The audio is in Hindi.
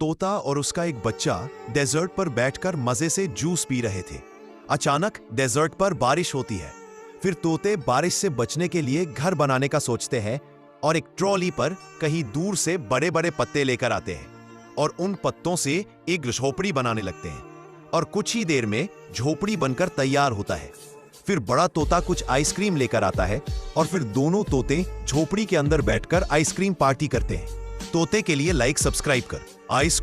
तोता और उसका एक बच्चा डेजर्ट पर बैठकर मजे से जूस पी रहे थे। अचानक डेजर्ट पर बारिश होती है। फिर तोते बारिश से बचने के लिए घर बनाने का सोचते हैं और एक ट्रॉली पर कहीं दूर से बड़े बड़े पत्ते लेकर आते हैं और उन पत्तों से एक झोपड़ी बनाने लगते हैं और कुछ ही देर में झोपड़ी बनकर तैयार होता है। फिर बड़ा तोता कुछ आइसक्रीम लेकर आता है और फिर दोनों तोते झोपड़ी के अंदर बैठकर आइसक्रीम पार्टी करते हैं। तोते के लिए लाइक सब्सक्राइब कर आइसक्रीम